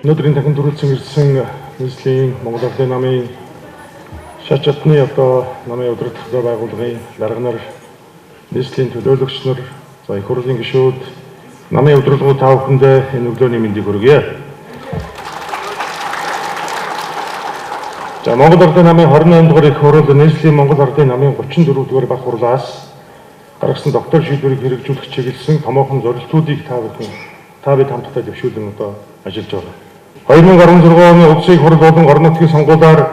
Өнөөдрийн дахин төрүүлсэн ирсэн нийслэлийн Монгол Ардын намын шатны одоо намын удирдлагын байгууллагын дарга нар, нийслэлийн төлөөлөгч нар, за их хурлын гишүүд, намын удирдлагын та бүхэндээ энэ өглөөний мэндийг хүргье. За Монгол Ардын намын 28 дугаар их хурл нийслэлийн Монгол Ардын намын 34 дугаар баг хурлаас гаргасан доктор шийдвэрийг хэрэгжүүлэх чиглэсэн томоохон зорилтуудыг та бид хамтдаа дэвшүүлэн одоо ажиллаж байна. 2016 оны улсын хурл болон орон нутгийн сонгуулиар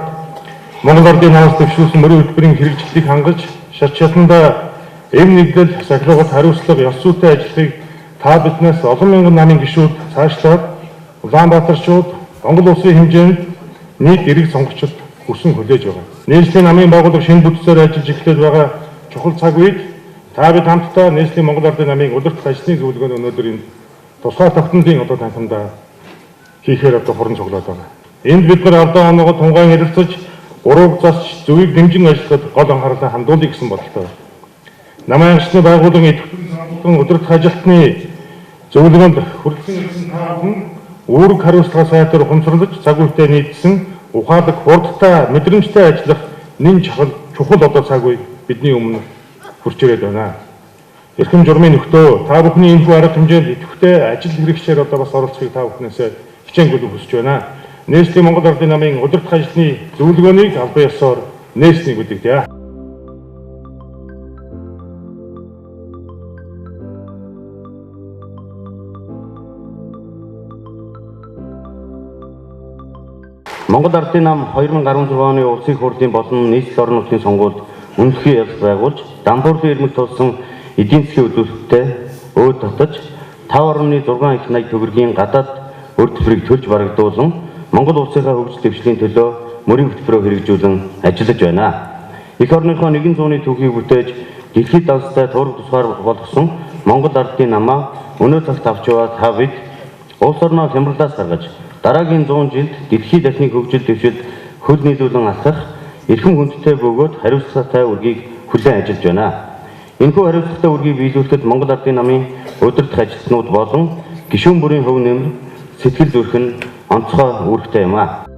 Монгол Ардын намаас дэвшүүлсэн мөрийн хөтөлбөрийн хэрэгжлийг хангаж шатндаа эм нэгдэл сахилгад хариуцлага ёс зүйтэй ажиллахыг та биднээс олон мянган намын гишүүд цаашлаад Улаанбаатарчууд Монгол улсын хэмжээнд нийт эрэг сонгогчид хүсэн хүлээж байгаа. Нийслэлийн намын байгууллага шинэ бүтцээр ажиллаж эхлэж байгаа чухал цаг үед та бид хамтдаа нийслэлийн Монгол Ардын намын удирдах ажлын зөвлөгөөний өнөөдөр энэ тусгай тогтнолын одоо танхимдаа хийхээр одоо хорон цуглаад байна. Энд бид нар ардаа оноогоо тунгаан ярилцаж, урууг засч зөвийг дэмжин ажиллахад гол анхаарлаа хандуулъя гэсэн бодолтой. Намын агшны байгууллагын идэвхтэй удирдах ажилтны зөвлөгөөнд хүрэлцэн ирсэн та бүхэн үүрэг хариуцлага сайтар ухамсарлаж цаг үетэй нийцсэн ухаалаг хурдтай мэдрэмжтэй ажиллах нэн чухал одоо цаг үе бидний өмнө хүрч ирээд байна. Эрхэм журмын нөхдөө та бүхний энэхүү арга хэмжээнд идэвхтэй ажил хэрэгчлэр одоо бас оролцохыг та бүхнээс хичээнгүйлэн хүсэж байна. Нийслэлийн Монгол Ардын намын удирдах ажлын зөвлөгөөнийг албан ёсоор нээснийг үлдээгдэе. Монгол Ардын нам 2016 оны улсын хурлын болон нийслэл орон нутгийн сонгуульд үндэсний ялс байгуулж, дампуурлын ирмэг тулсан эдийн засгийн үзүүлэлттэй өөд татаж 5.6 их найт төгрөгийн гадаад өр төсвөрийг төлж барагдуулан Монгол улсынхаа хөгжил дэвшлийн төлөө мөрийн хөтөлбөрөөр хэрэгжүүлэн ажиллаж байна. Эх орныхоо 100-ны түүхийг бүтээж дэлхийд данстай тураг тусгаар болгосон Монгол Ардын намаа өнөө цагт авч яваа та бид улс орноо хямралаас гаргаж дараагийн 100 жилд дэлхийн дахныг хөгжил дэвшилд хөл нийлүүлэн алхах эрхэм хүндтэй бөгөөд хариуцлагатай үргийг хүлээн ажиллаж байна. Энэхүү хариуцлагатай үргийг биелүүлэхэд Монгол Ардын намын удирдах ажилтнууд болон гишүүн бүрийн хөв нэмэр сэтгэл зүрх нь онцгой үүрэгтэй юм а.